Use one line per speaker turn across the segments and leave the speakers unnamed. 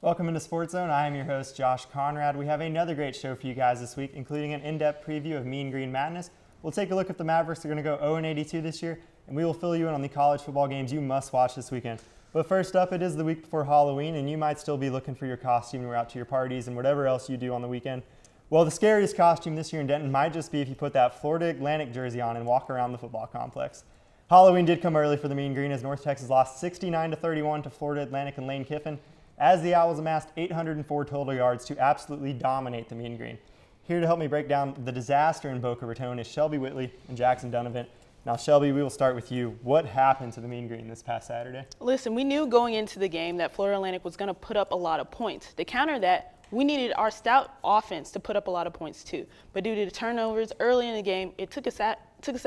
Welcome into SportsZone. I am your host, Josh Conrad. We have another great show for you guys this week, including an in-depth preview of Mean Green Madness. We'll take a look at the Mavericks are going to go 0-82 this year, and we will fill you in on the college football games you must watch this weekend. But first up, it is the week before Halloween, and you might still be looking for your costume when you're out to your parties and whatever else you do on the weekend. Well, the scariest costume this year in Denton might just be if you put that Florida Atlantic jersey on and walk around the football complex. Halloween did come early for the Mean Green as North Texas lost 69-31 to Florida Atlantic and Lane Kiffin, as the Owls amassed 804 total yards to absolutely dominate the Mean Green. Here to help me break down the disaster in Boca Raton is Shelby Whitley and Jackson Donovan. Now, Shelby, we will start with you. What happened to the Mean Green this past Saturday?
Listen, we knew going into the game that Florida Atlantic was going to put up a lot of points. To counter that, we needed our stout offense to put up a lot of points too. But due to the turnovers early in the game, it took us out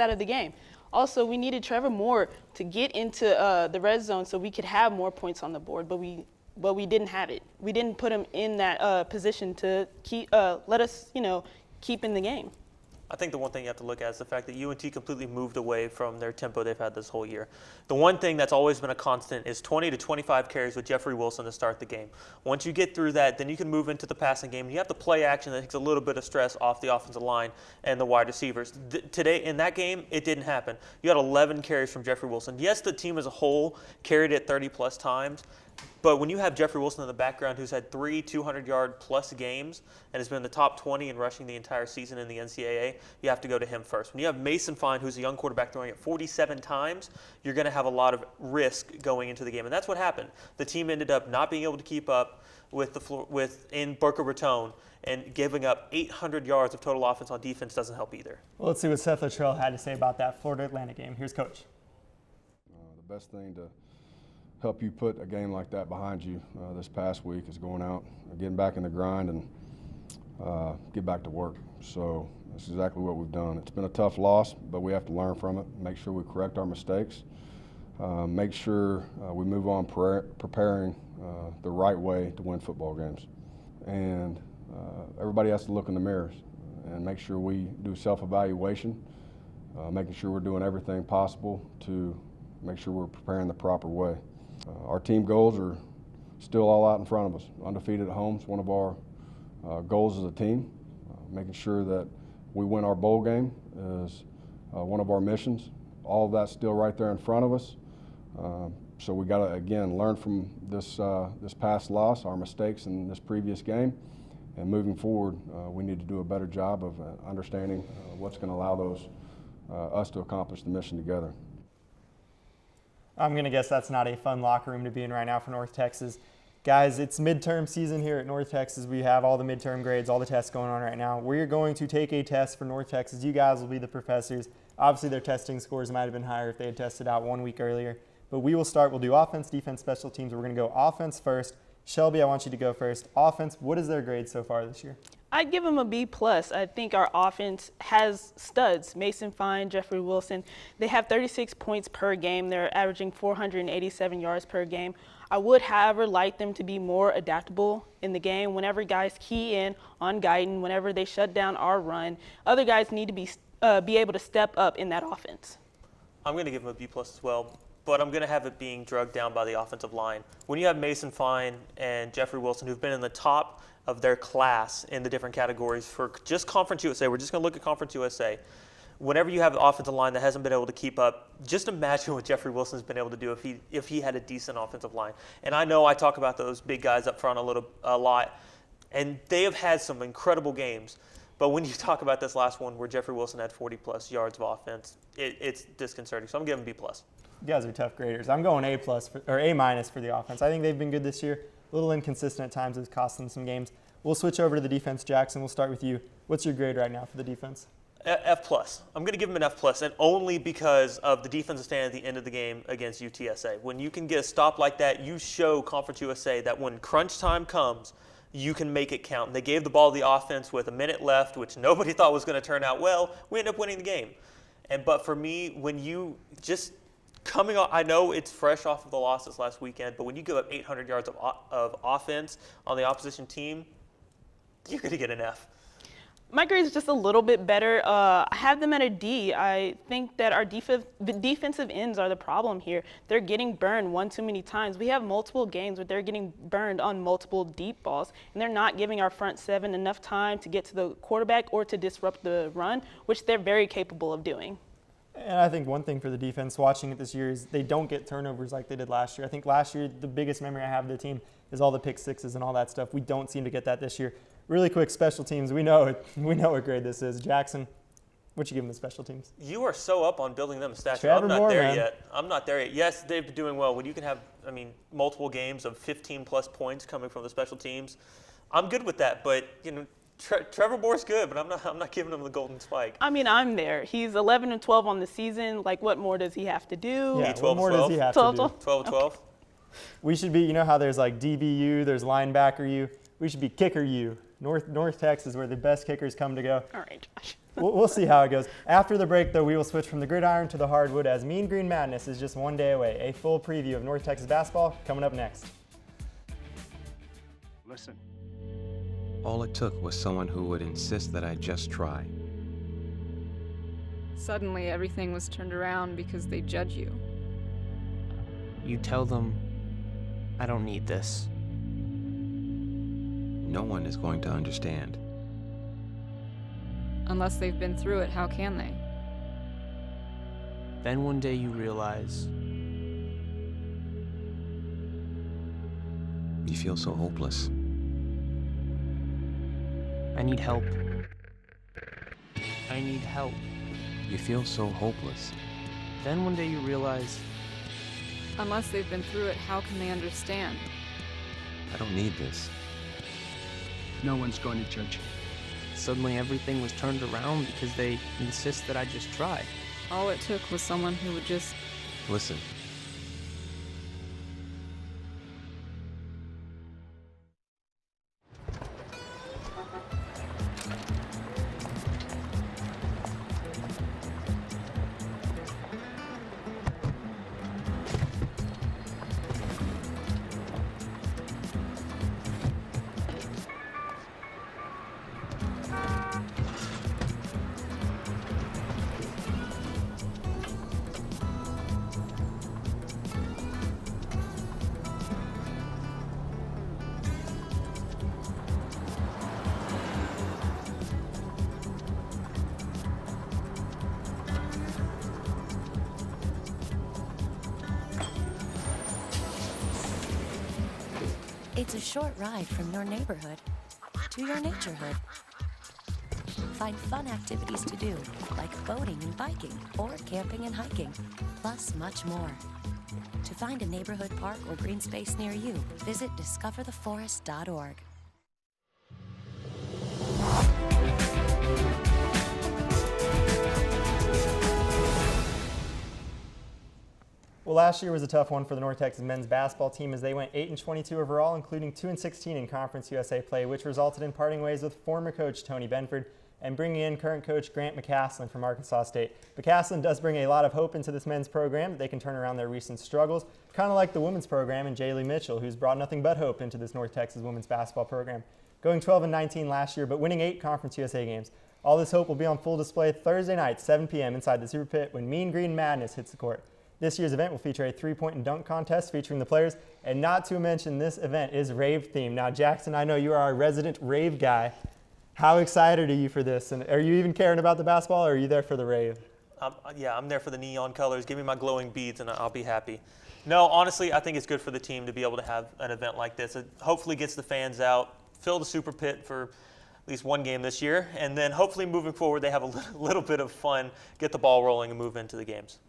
of the game. Also, we needed Trevor Moore to get into the red zone so we could have more points on the board, but we didn't have it. We didn't put him in that position to let us, keep in the game.
I think the one thing you have to look at is the fact that UNT completely moved away from their tempo they've had this whole year. The one thing that's always been a constant is 20 to 25 carries with Jeffrey Wilson to start the game. Once you get through that, then you can move into the passing game. You have the play action that takes a little bit of stress off the offensive line and the wide receivers. Today, in that game, it didn't happen. You had 11 carries from Jeffrey Wilson. Yes, the team as a whole carried it 30-plus times, but when you have Jeffrey Wilson in the background, who's had 3 200-yard-plus games and has been in the top 20 in rushing the entire season in the NCAA, you have to go to him first. When you have Mason Fine, who's a young quarterback, throwing it 47 times, you're going to have a lot of risk going into the game. And that's what happened. The team ended up not being able to keep up in Boca Raton, and giving up 800 yards of total offense on defense doesn't help either.
Well, let's see what Seth Luttrell had to say about that Florida Atlantic game. Here's Coach.
The best thing to help you put a game like that behind you this past week is going out, getting back in the grind, and get back to work. So that's exactly what we've done. It's been a tough loss, but we have to learn from it, make sure we correct our mistakes, make sure we move on preparing the right way to win football games. And everybody has to look in the mirrors and make sure we do self-evaluation, making sure we're doing everything possible to make sure we're preparing the proper way. Our team goals are still all out in front of us. Undefeated at home is one of our goals as a team. Making sure that we win our bowl game is one of our missions. All of that's still right there in front of us. So we got to, again, learn from this past loss, our mistakes in this previous game, and moving forward, we need to do a better job of understanding what's going to allow us to accomplish the mission together.
I'm going to guess that's not a fun locker room to be in right now for North Texas. Guys, it's midterm season here at North Texas. We have all the midterm grades, all the tests going on right now. We're going to take a test for North Texas. You guys will be the professors. Obviously, their testing scores might have been higher if they had tested out 1 week earlier. But we will start. We'll do offense, defense, special teams. We're going to go offense first. Shelby, I want you to go first. Offense, what is their grade so far this year?
I'd give them a B+. I think our offense has studs. Mason Fine, Jeffrey Wilson. They have 36 points per game. They're averaging 487 yards per game. I would, however, like them to be more adaptable in the game. Whenever guys key in on Guyton, whenever they shut down our run, other guys need to be able to step up in that offense.
I'm going to give them a B+ as well, but I'm going to have it being drugged down by the offensive line. When you have Mason Fine and Jeffrey Wilson, who've been in the top of their class in the different categories for just Conference USA, we're just going to look at Conference USA. Whenever you have an offensive line that hasn't been able to keep up, just imagine what Jeffrey Wilson's been able to do if he had a decent offensive line. And I know I talk about those big guys up front a lot, and they have had some incredible games. But when you talk about this last one where Jeffrey Wilson had 40-plus yards of offense, it's disconcerting. So I'm giving B+.
You guys are tough graders. I'm going A+ or A- for the offense. I think they've been good this year. A little inconsistent at times. It's cost them some games. We'll switch over to the defense. Jackson, we'll start with you. What's your grade right now for the defense?
F+. I'm going to give them an F+, and only because of the defensive stand at the end of the game against UTSA. When you can get a stop like that, you show Conference USA that when crunch time comes, you can make it count. And they gave the ball to the offense with a minute left, which nobody thought was going to turn out well. We ended up winning the game. But for me, when you just coming off, I know it's fresh off of the losses last weekend, but when you give up 800 yards of offense on the opposition team, you're going to get an F.
My grade is just a little bit better. I have them at a D. I think that our defensive ends are the problem here. They're getting burned one too many times. We have multiple games where they're getting burned on multiple deep balls, and they're not giving our front seven enough time to get to the quarterback or to disrupt the run, which they're very capable of doing.
And I think one thing for the defense watching it this year is they don't get turnovers like they did last year. I think last year the biggest memory I have of the team is all the pick sixes and all that stuff. We don't seem to get that this year. Really quick, special teams. We know what grade this is. Jackson, what you give them the special teams?
You are so up on building them a statue.
Trevor
I'm not
Moore,
there
man.
yet. I'm not there yet. Yes, they've been doing well. When you can have, multiple games of 15-plus points coming from the special teams, I'm good with that. But Trevor Moore's good, but I'm not giving him the golden spike.
I'm there. He's 11 and 12 on the season. Like, what more does he have to do?
Yeah,
12,
what more does he have to do?
12 12.
We should be, how there's like DBU, there's linebacker U. We should be kicker U. North Texas, where the best kickers come to go.
All right, Josh.
We'll see how it goes. After the break, though, we will switch from the gridiron to the hardwood as Mean Green Madness is just one day away. A full preview of North Texas basketball coming up next.
Listen.
All it took was someone who would insist that I just try.
Suddenly, everything was turned around because they judge you.
You tell them, I don't need this.
No one is going to understand.
Unless they've been through it, how can they?
Then one day you realize,
You feel so hopeless.
I need help. I need help.
You feel so hopeless.
Then one day you realize,
Unless they've been through it, how can they understand?
I don't need this.
No one's going to judge you.
suddenly everything was turned around because they insist that I just try.
All it took was someone who would just
Listen.
It's a short ride from your neighborhood to your naturehood. Find fun activities to do, like boating and biking, or camping and hiking, plus much more. To find a neighborhood park or green space near you, visit discovertheforest.org.
Well, last year was a tough one for the North Texas men's basketball team as they went 8-22 overall, including 2-16 in Conference USA play, which resulted in parting ways with former coach Tony Benford and bringing in current coach Grant McCaslin from Arkansas State. McCaslin does bring a lot of hope into this men's program that they can turn around their recent struggles, kind of like the women's program and Jaylee Mitchell, who's brought nothing but hope into this North Texas women's basketball program. Going 12-19 last year, but winning 8 Conference USA games. All this hope will be on full display Thursday night, 7 p.m. inside the Super Pit when Mean Green Madness hits the court. This year's event will feature a 3-point and dunk contest featuring the players, and not to mention this event is rave themed. Now, Jackson, I know you are our resident rave guy. How excited are you for this? And are you even caring about the basketball, or are you there for the rave?
Yeah, I'm there for the neon colors. Give me my glowing beads, and I'll be happy. No, honestly, I think it's good for the team to be able to have an event like this. It hopefully gets the fans out, fill the Super Pit for at least one game this year, and then hopefully moving forward they have a little bit of fun, get the ball rolling, and move into the games.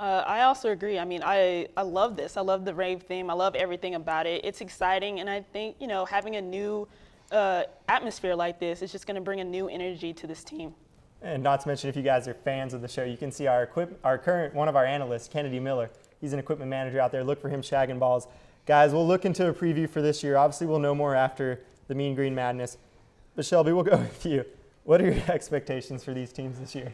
I also agree. I mean, I love this. I love the rave theme. I love everything about it. It's exciting, and I think, having a new atmosphere like this is just going to bring a new energy to this team.
And not to mention, if you guys are fans of the show, you can see our current one of our analysts, Kennedy Miller. He's an equipment manager out there. Look for him shagging balls. Guys, we'll look into a preview for this year. Obviously, we'll know more after the Mean Green Madness. But Shelby, we'll go with you. What are your expectations for these teams this year?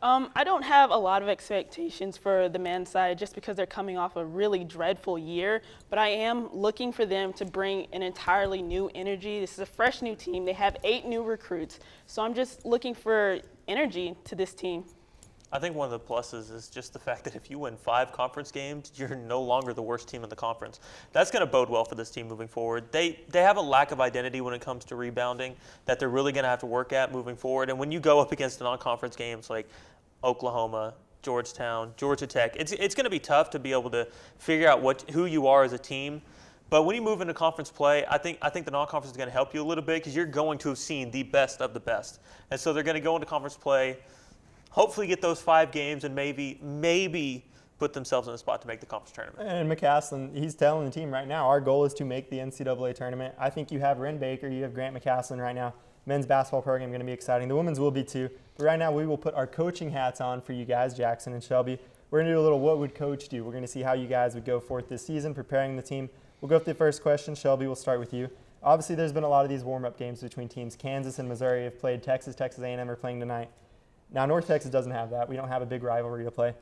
I don't have a lot of expectations for the men's side just because they're coming off a really dreadful year, but I am looking for them to bring an entirely new energy. This is a fresh new team. They have 8 new recruits, so I'm just looking for energy to this team.
I think one of the pluses is just the fact that if you win 5 conference games, you're no longer the worst team in the conference. That's going to bode well for this team moving forward. They have a lack of identity when it comes to rebounding that they're really going to have to work at moving forward. And when you go up against non-conference games like Oklahoma, Georgetown, Georgia Tech, it's going to be tough to be able to figure out who you are as a team. But when you move into conference play, I think the non-conference is going to help you a little bit because you're going to have seen the best of the best. And so they're going to go into conference play, hopefully get those 5 games, and maybe put themselves in a spot to make the conference tournament.
And McCaslin, he's telling the team right now, our goal is to make the NCAA tournament. I think you have Ren Baker, you have Grant McCaslin right now. Men's basketball program going to be exciting. The women's will be too. But right now we will put our coaching hats on for you guys, Jackson and Shelby. We're going to do a little what would coach do. We're going to see how you guys would go forth this season, preparing the team. We'll go with the first question. Shelby, we'll start with you. Obviously there's been a lot of these warm-up games between teams. Kansas and Missouri have played. Texas A&M are playing tonight. Now North Texas doesn't have that. We don't have a big rivalry to play.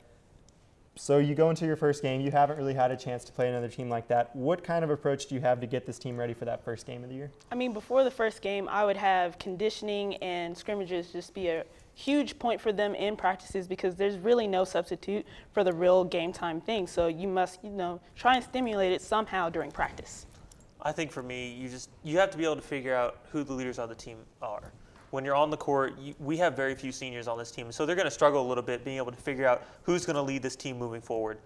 So you go into your first game. You haven't really had a chance to play another team like that. What kind of approach do you have to get this team ready for that first game of the year?
I mean, before the first game, I would have conditioning and scrimmages just be a huge point for them in practices because there's really no substitute for the real game time thing. So you must, try and stimulate it somehow during practice.
I think for me, you have to be able to figure out who the leaders of the team are. When you're on the court, we have very few seniors on this team, so they're going to struggle a little bit being able to figure out who's going to lead this team moving forward.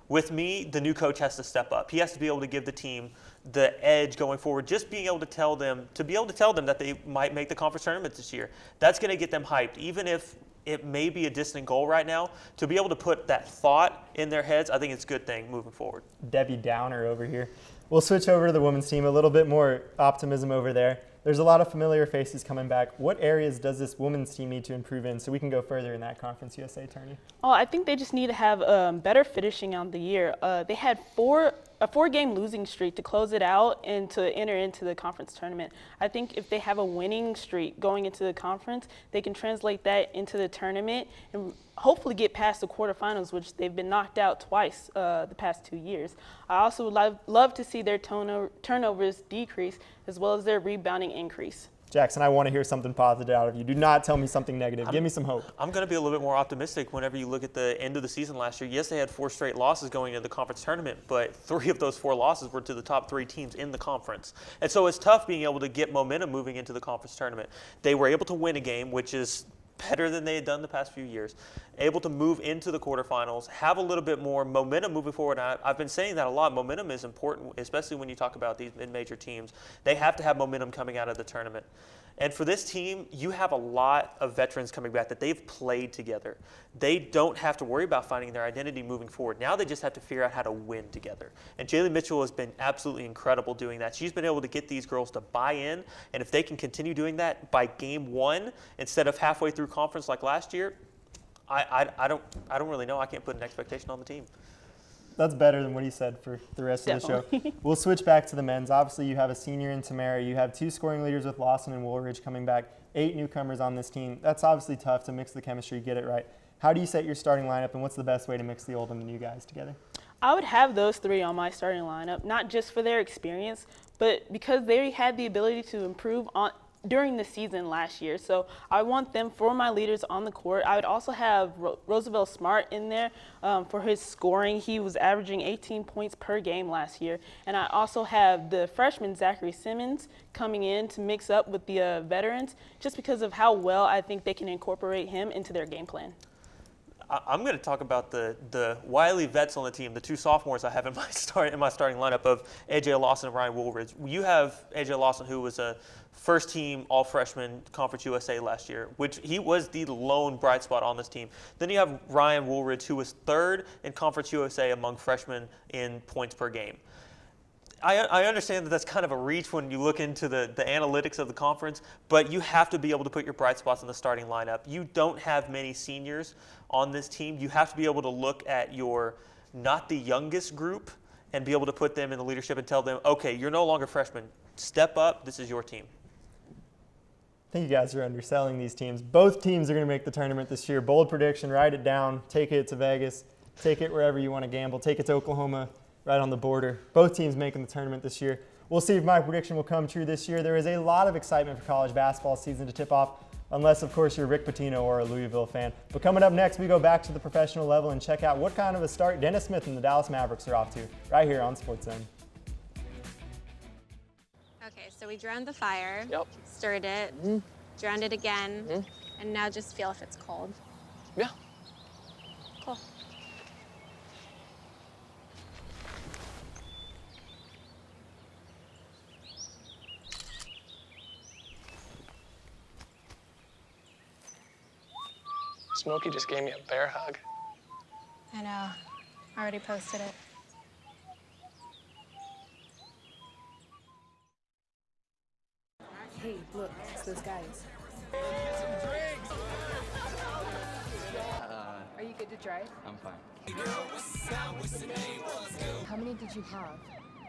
With me, the new coach has to step up. He has to be able to give the team the edge going forward, just being able to tell them that they might make the conference tournament this year. That's going to get them hyped, even if it may be a distant goal right now. To be able to put that thought in their heads, I think it's a good thing moving forward.
Debbie Downer over here. We'll switch over to the women's team, a little bit more optimism over there. There's a lot of familiar faces coming back. What areas does this women's team need to improve in so we can go further in that Conference USA tourney?
Oh, I think they just need to have better finishing on the year. They had a 4-game losing streak to close it out and to enter into the conference tournament. I think if they have a winning streak going into the conference, they can translate that into the tournament and hopefully get past the quarterfinals, which they've been knocked out twice the past 2 years. I also would love to see their turnovers decrease as well as their rebounding increase.
Jackson, I want to hear something positive out of you. Do not tell me something negative. Give me some hope.
I'm going to be a little bit more optimistic whenever you look at the end of the season last year. Yes, they had 4 straight losses going into the conference tournament, but 3 of those 4 losses were to the top 3 teams in the conference. And so it's tough being able to get momentum moving into the conference tournament. They were able to win a game, which is better than they had done the past few years, able to move into the quarterfinals, have a little bit more momentum moving forward. And I've been saying that a lot. Momentum is important, especially when you talk about these mid-major teams. They have to have momentum coming out of the tournament. And for this team, you have a lot of veterans coming back that they've played together. They don't have to worry about finding their identity moving forward. Now they just have to figure out how to win together. And Jaylee Mitchell has been absolutely incredible doing that. She's been able to get these girls to buy in, and if they can continue doing that by game 1 instead of halfway through conference like last year, I don't really know. I can't put an expectation on the team.
That's better than what he said for the rest of the show. We'll switch back to the men's. Obviously, you have a senior in Tamara. You have 2 scoring leaders with Lawson and Woolridge coming back, 8 newcomers on this team. That's obviously tough to mix the chemistry, get it right. How do you set your starting lineup, and what's the best way to mix the old and the new guys together?
I would have those 3 on my starting lineup, not just for their experience, but because they had the ability to improve during the season last year. So I want them for my leaders on the court. I would also have Roosevelt Smart in there for his scoring. He was averaging 18 points per game last year. And I also have the freshman Zachary Simmons coming in to mix up with the veterans just because of how well I think they can incorporate him into their game plan.
I'm going to talk about the wily vets on the team, the 2 sophomores I have in my starting lineup of A.J. Lawson and Ryan Woolridge. You have A.J. Lawson, who was a first-team All-Freshman Conference USA last year, which he was the lone bright spot on this team. Then you have Ryan Woolridge, who was 3rd in Conference USA among freshmen in points per game. I understand that that's kind of a reach when you look into the analytics of the conference, but you have to be able to put your bright spots in the starting lineup. You don't have many seniors on this team. You have to be able to look at your not the youngest group and be able to put them in the leadership and tell them, okay, you're no longer freshmen. Step up. This is your team.
think you guys are underselling these teams. Both teams are going to make the tournament this year. Bold prediction, write it down, take it to Vegas, take it wherever you want to gamble, take it to Oklahoma, right on the border. Both teams making the tournament this year. We'll see if my prediction will come true this year. There is a lot of excitement for college basketball season to tip off, unless, of course, you're Rick Pitino or a Louisville fan. But coming up next, we go back to the professional level and check out what kind of a start Dennis Smith and the Dallas Mavericks are off to, right here on SportsZone.
Okay, so we drowned the fire,
Yep.
stirred it, drowned it again, and now just feel if it's cold.
Yeah.
Cool.
Smokey just gave me a bear hug.
I know. Already posted it.
Hey, look, it's those guys. Are you good to drive?
I'm fine.
How many did you have?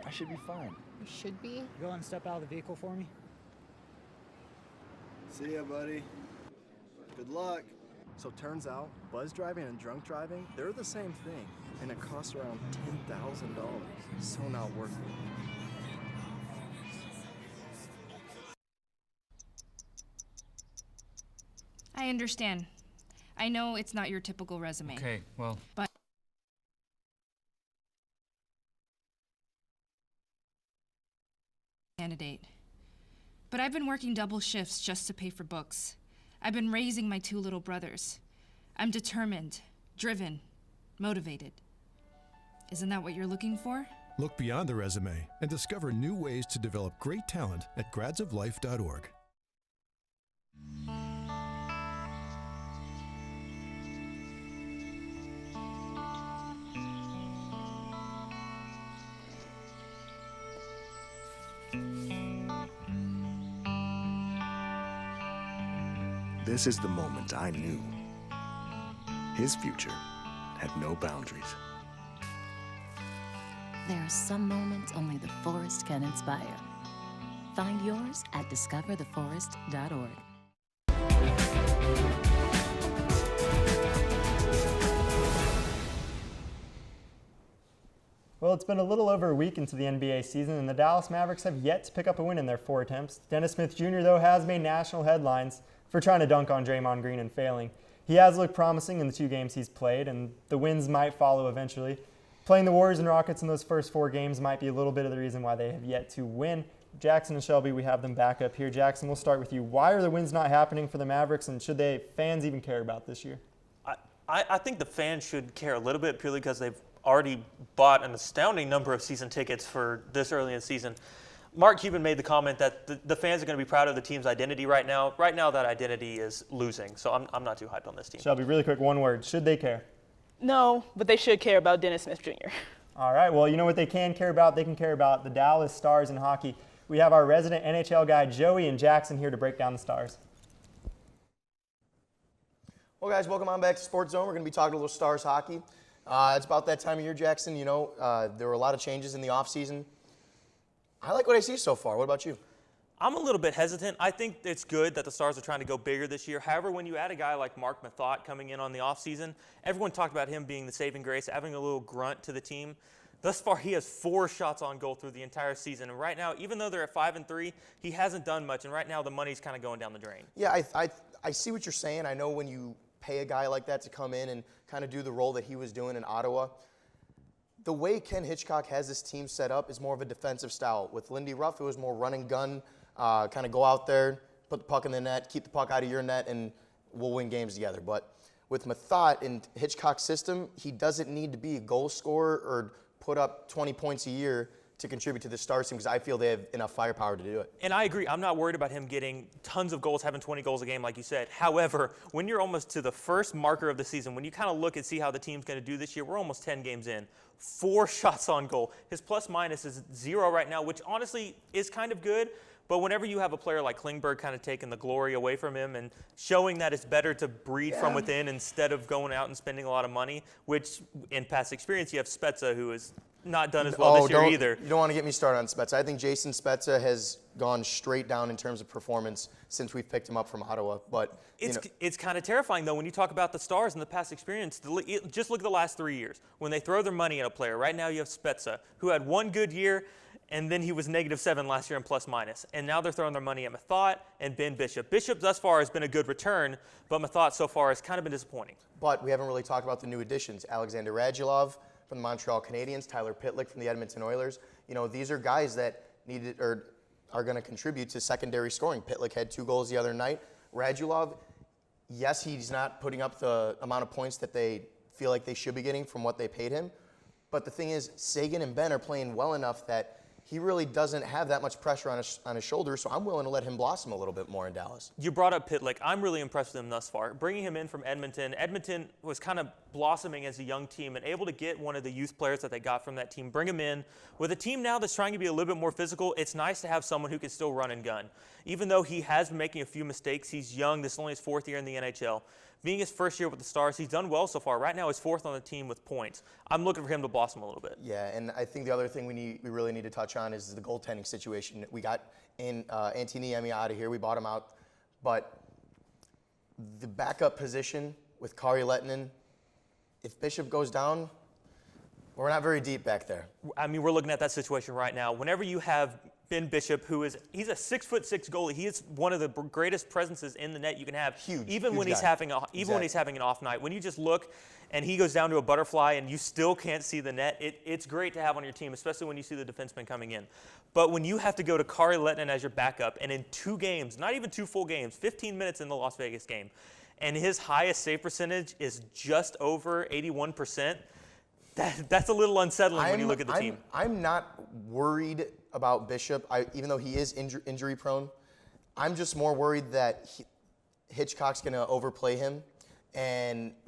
I should be fine.
You should be.
Go and step out of the vehicle for me.
See ya, buddy. Good luck.
So turns out, buzz driving and drunk driving, they're the same thing, and it costs around $10,000. So not worth it.
I understand. I know it's not your typical resume.
Okay, well.
But candidate. But I've been working double shifts just to pay for books. I've been raising my 2 little brothers. I'm determined, driven, motivated. Isn't that what you're looking for?
Look beyond the resume and discover new ways to develop great talent at gradsoflife.org.
This is the moment I knew his future had no boundaries.
There are some moments only the forest can inspire. Find yours at discovertheforest.org.
Well, it's been a little over a week into the NBA season, and the Dallas Mavericks have yet to pick up a win in their 4 attempts. Dennis Smith Jr., though, has made national headlines for trying to dunk on Draymond Green and failing. He has looked promising in the 2 games he's played, and the wins might follow eventually. Playing the Warriors and Rockets in those first 4 games might be a little bit of the reason why they have yet to win. Jackson and Shelby, we have them back up here. Jackson, we'll start with you. Why are the wins not happening for the Mavericks, and should fans even care about this year?
I think the fans should care a little bit purely because they've already bought an astounding number of season tickets for this early in the season. Mark Cuban made the comment that the fans are going to be proud of the team's identity right now. Right now, that identity is losing, so I'm not too hyped on this team.
Shelby, really quick, one word. Should they care?
No, but they should care about Dennis Smith Jr.
All right, well, you know what they can care about? They can care about the Dallas Stars in hockey. We have our resident NHL guy, Joey and Jackson, here to break down the Stars.
Well, guys, welcome on back to SportsZone. We're going to be talking a little Stars hockey. It's about that time of year, Jackson. You know, there were a lot of changes in the offseason. I like what I see so far. What about you?
I'm a little bit hesitant. I think it's good that the Stars are trying to go bigger this year. However, when you add a guy like Mark Mathot coming in on the offseason, everyone talked about him being the saving grace, having a little grunt to the team. Thus far, he has 4 shots on goal through the entire season. And right now, even though they're at 5-3, he hasn't done much. And right now, the money's kind of going down the drain.
Yeah, I see what you're saying. I know when you pay a guy like that to come in and kind of do the role that he was doing in Ottawa. The way Ken Hitchcock has this team set up is more of a defensive style. With Lindy Ruff, it was more run and gun, kind of go out there, put the puck in the net, keep the puck out of your net, and we'll win games together. But with Mathot in Hitchcock's system, he doesn't need to be a goal scorer or put up 20 points a year to contribute to the Stars team because I feel they have enough firepower to do it.
And I agree. I'm not worried about him getting tons of goals, having 20 goals a game like you said. However, when you're almost to the first marker of the season, when you kind of look and see how the team's going to do this year, we're almost 10 games in. 4 shots on goal. His plus-minus is 0 right now, which honestly is kind of good. But whenever you have a player like Klingberg kind of taking the glory away from him and showing that it's better to breed from within instead of going out and spending a lot of money, which in past experience you have Spezza, who is not done as well this year either.
You don't want to get me started on Spezza. I think Jason Spezza has gone straight down in terms of performance since we've picked him up from Ottawa. But
it's kind of terrifying, though, when you talk about the Stars and the past experience. Just look at the last 3 years. When they throw their money at a player, right now you have Spezza, who had one good year, and then he was -7 last year in plus-minus. And now they're throwing their money at Mathot and Ben Bishop. Bishop thus far has been a good return, but Mathot so far has kind of been disappointing.
But we haven't really talked about the new additions. Alexander Radulov from the Montreal Canadiens, Tyler Pitlick from the Edmonton Oilers. These are guys that needed or are going to contribute to secondary scoring. Pitlick had 2 goals the other night. Radulov, yes, he's not putting up the amount of points that they feel like they should be getting from what they paid him. But the thing is, Sagan and Ben are playing well enough that he really doesn't have that much pressure on his shoulders, so I'm willing to let him blossom a little bit more in Dallas.
You brought up Pitlick. I'm really impressed with him thus far. Bringing him in from Edmonton. Edmonton was kind of blossoming as a young team and able to get one of the youth players that they got from that team, bring him in. With a team now that's trying to be a little bit more physical, it's nice to have someone who can still run and gun. Even though he has been making a few mistakes, he's young. This is only his 4th year in the NHL. Being his first year with the Stars, he's done well so far. Right now, he's 4th on the team with points. I'm looking for him to blossom a little bit.
Yeah, and I think the other thing we really need to touch on is the goaltending situation. We got Antti Niemi out of here. We bought him out. But the backup position with Kari Lehtinen, if Bishop goes down, we're not very deep back there.
I mean, we're looking at that situation right now. Whenever you have Ben Bishop, he's a 6'6" goalie. He is one of the greatest presences in the net you can have.
Huge.
Even when he's having an off night. When you just look and he goes down to a butterfly and you still can't see the net, it's great to have on your team, especially when you see the defenseman coming in. But when you have to go to Kari Lehtinen as your backup, and in 2 games, not even 2 full games, 15 minutes in the Las Vegas game, and his highest save percentage is just over 81%, that's a little unsettling when you look at the team.
I'm not worried about Bishop, even though he is injury prone. I'm just more worried that Hitchcock's going to overplay him,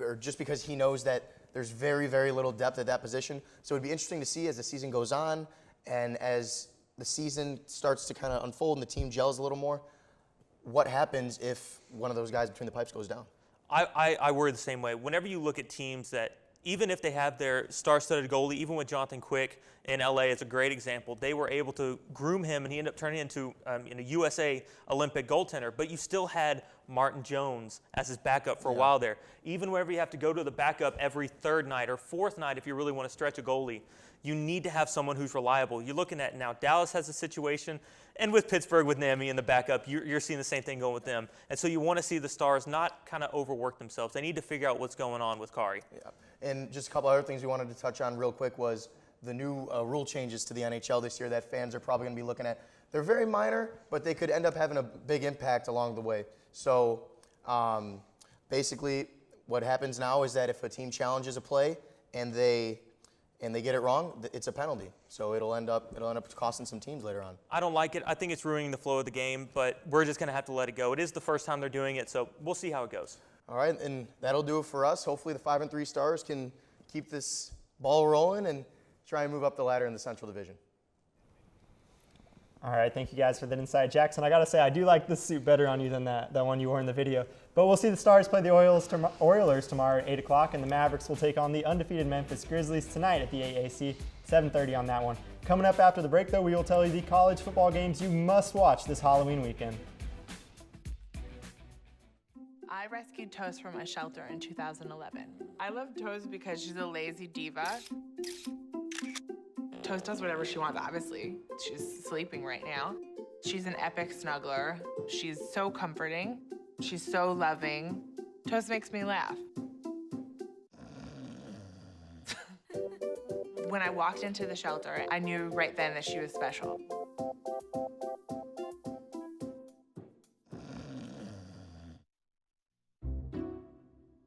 or just because he knows that there's very, very little depth at that position. So it'd be interesting to see as the season goes on and as the season starts to kind of unfold and the team gels a little more, what happens if one of those guys between the pipes goes down?
I worry the same way. Whenever you look at teams that, even if they have their star-studded goalie, even with Jonathan Quick in LA, it's a great example. They were able to groom him, and he ended up turning into a USA Olympic goaltender. But you still had Martin Jones as his backup for a while there. Even whenever you have to go to the backup every 3rd night or 4th night if you really want to stretch a goalie, you need to have someone who's reliable. You're looking at now Dallas has a situation, and with Pittsburgh with Niemi in the backup, you're seeing the same thing going with them. And so you want to see the Stars not kind of overwork themselves. They need to figure out what's going on with Kari.
Yeah. And just a couple other things we wanted to touch on real quick was the new rule changes to the NHL this year that fans are probably going to be looking at. They're very minor, but they could end up having a big impact along the way. So basically what happens now is that if a team challenges a play and they get it wrong, it's a penalty. So it'll end up costing some teams later on.
I don't like it. I think it's ruining the flow of the game, but we're just going to have to let it go. It is the first time they're doing it, so we'll see how it goes.
All right, and that'll do it for us. Hopefully the 5-3 Stars can keep this ball rolling and try and move up the ladder in the Central Division.
All right, thank you guys for that insight. Jackson, I got to say, I do like this suit better on you than that one you wore in the video. But we'll see the Stars play the Oilers tomorrow at 8 o'clock, and the Mavericks will take on the undefeated Memphis Grizzlies tonight at the AAC, 7:30 on that one. Coming up after the break, though, we will tell you the college football games you must watch this Halloween weekend.
I rescued Toast from a shelter in 2011. I love Toast because she's a lazy diva. Toast does whatever she wants, obviously. She's sleeping right now. She's an epic snuggler. She's so comforting. She's so loving. Toast makes me laugh. When I walked into the shelter, I knew right then that she was special.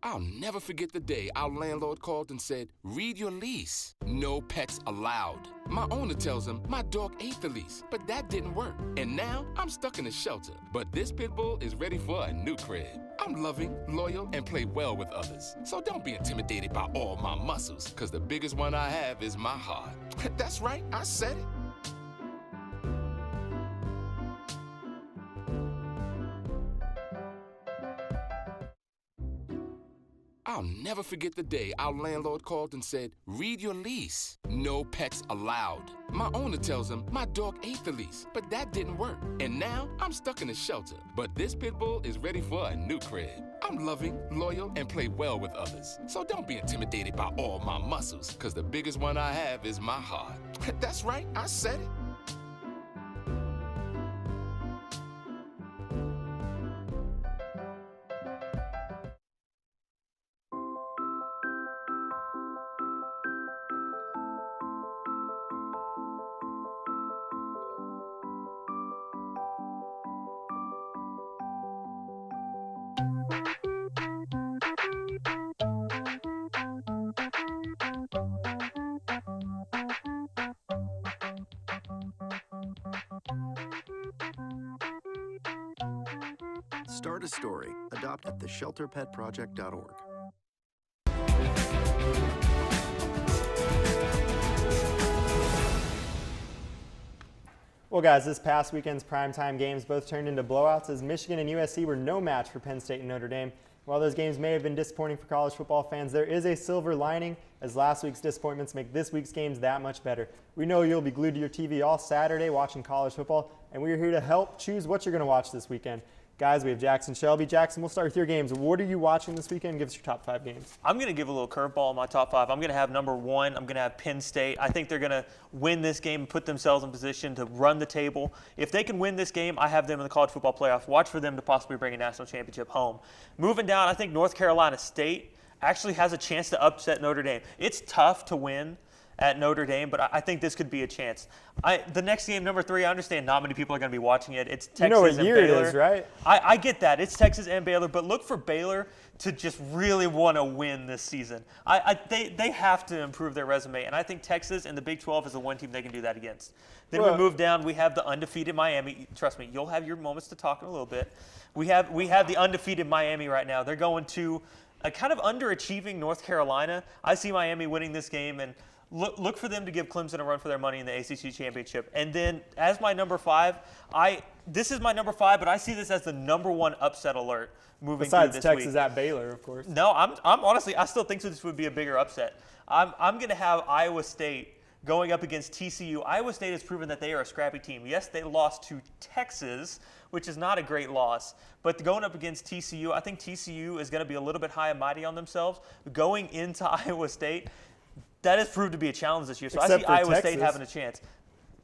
I'll never forget the day our landlord called and said, "Read your lease. No pets allowed." My owner tells him my dog ate the lease, but that didn't work. And now I'm stuck in a shelter. But this pit bull is ready for a new crib. I'm loving, loyal, and play well with others. So don't be intimidated by all my muscles, because the biggest one I have is my heart. That's right, I said it. I'll never forget the day our landlord called and said, read your lease. No pets allowed. My owner tells him my dog ate the lease, but that didn't work. And now I'm stuck in a shelter. But this pit bull is ready for a new crib. I'm loving, loyal, and play well with others. So don't be intimidated by all my muscles, because the biggest one I have is my heart. That's right, I said it.
Start a story. Adopt at theshelterpetproject.org.
Well, guys, this past weekend's primetime games both turned into blowouts as Michigan and USC were no match for Penn State and Notre Dame. While those games may have been disappointing for college football fans, there is a silver lining as last week's disappointments make this week's games that much better. We know you'll be glued to your TV all Saturday watching college football, and we're here to help choose what you're going to watch this weekend. Guys, we have Jackson Shelby. Jackson, we'll start with your games. What are you watching this weekend? Give us your top 5 games.
I'm going to give a little curveball in my top 5. I'm going to have number 1. I'm going to have Penn State. I think they're going to win this game and put themselves in position to run the table. If they can win this game, I have them in the college football playoffs. Watch for them to possibly bring a national championship home. Moving down, I think North Carolina State actually has a chance to upset Notre Dame. It's tough to win at Notre Dame, but I think this could be a chance. The next game, number 3, I understand not many people are going to be watching it. It's Texas and Baylor.
You know what year it is, right?
I get that. It's Texas and Baylor, but look for Baylor to just really want to win this season. They have to improve their resume, and I think Texas and the Big 12 is the one team they can do that against. Then we move down. We have the undefeated Miami. Trust me, you'll have your moments to talk in a little bit. We have the undefeated Miami right now. They're going to a kind of underachieving North Carolina. I see Miami winning this game, and look for them to give Clemson a run for their money in the ACC championship. And then as my number 5, this is my number 5, but I see this as the number 1 upset alert moving through this week.
Besides Texas at Baylor, of course.
No, I'm honestly, I still think this would be a bigger upset. I'm going to have Iowa State going up against TCU. Iowa State has proven that they are a scrappy team. Yes, they lost to Texas, which is not a great loss. But going up against TCU, I think TCU is going to be a little bit high and mighty on themselves. Going into Iowa State, that has proved to be a challenge this year. So I see Iowa State having a chance.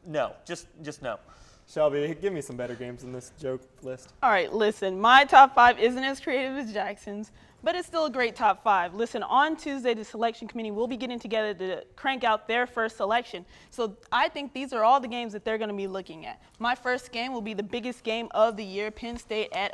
No, just no.
Shelby, give me some better games in this joke list.
All right, listen, my top 5 isn't as creative as Jackson's, but it's still a great top 5. Listen, on Tuesday, the selection committee will be getting together to crank out their first selection. So I think these are all the games that they're going to be looking at. My first game will be the biggest game of the year, Penn State at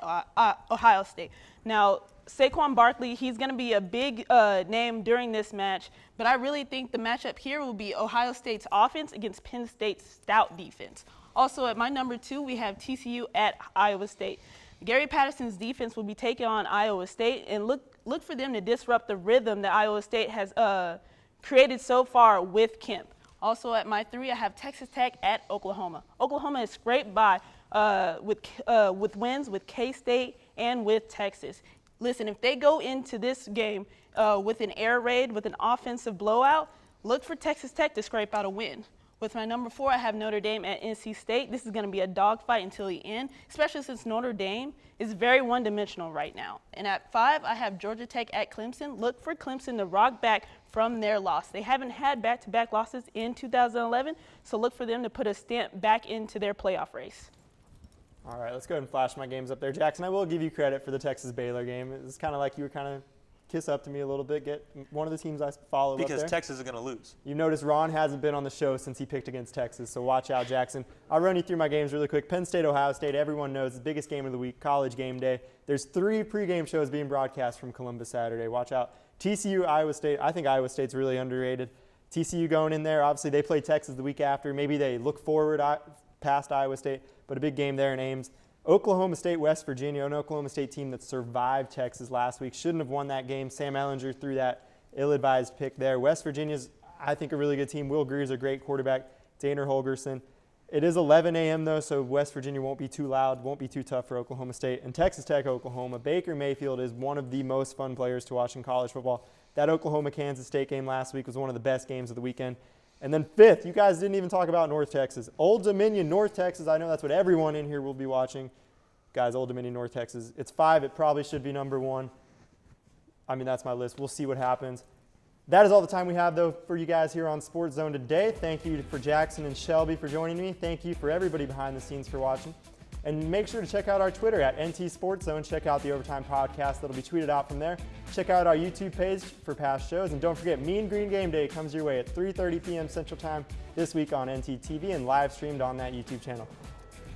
Ohio State. Now, Saquon Barkley, he's going to be a big name during this match, but I really think the matchup here will be Ohio State's offense against Penn State's stout defense. Also, at my number 2, we have TCU at Iowa State. Gary Patterson's defense will be taking on Iowa State, and look for them to disrupt the rhythm that Iowa State has created so far with Kemp. Also, at my 3, I have Texas Tech at Oklahoma. Oklahoma is scraped by with wins with K-State and with Texas. Listen, if they go into this game with an air raid, with an offensive blowout, look for Texas Tech to scrape out a win. With my number 4, I have Notre Dame at NC State. This is going to be a dogfight until the end, especially since Notre Dame is very one-dimensional right now. And at 5, I have Georgia Tech at Clemson. Look for Clemson to rock back from their loss. They haven't had back-to-back losses in 2011, so look for them to put a stamp back into their playoff race.
All right, let's go ahead and flash my games up there. Jackson, I will give you credit for the Texas-Baylor game. It's kind of like you were kind of kiss up to me a little bit, get one of the teams I follow
because
up there.
Texas is going to lose.
You notice Ron hasn't been on the show since he picked against Texas, so watch out, Jackson. I'll run you through my games really quick. Penn State, Ohio State, everyone knows the biggest game of the week, College Game Day. There's 3 pregame shows being broadcast from Columbus Saturday. Watch out. TCU, Iowa State. I think Iowa State's really underrated. TCU going in there. Obviously, they play Texas the week after. Maybe they look forward past Iowa State, but a big game there in Ames. Oklahoma State, West Virginia, an Oklahoma State team that survived Texas last week. Shouldn't have won that game. Sam Ehlinger threw that ill-advised pick there. West Virginia's, I think, a really good team. Will Greer's a great quarterback. Dana Holgerson. It is 11 a.m. though, so West Virginia won't be too loud, won't be too tough for Oklahoma State. And Texas Tech, Oklahoma, Baker Mayfield is one of the most fun players to watch in college football. That Oklahoma-Kansas State game last week was one of the best games of the weekend. And then 5th, you guys didn't even talk about North Texas. Old Dominion, North Texas. I know that's what everyone in here will be watching. Guys, Old Dominion, North Texas. It's 5. It probably should be number 1. I mean, that's my list. We'll see what happens. That is all the time we have, though, for you guys here on SportsZone today. Thank you for Jackson and Shelby for joining me. Thank you for everybody behind the scenes for watching. And make sure to check out our Twitter at NT SportsZone. Check out the Overtime podcast that'll be tweeted out from there. Check out our YouTube page for past shows. And don't forget, Mean Green Game Day comes your way at 3:30 p.m. Central Time this week on NTTV and live streamed on that YouTube channel.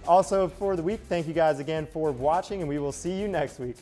Also, for the week, thank you guys again for watching, and we will see you next week.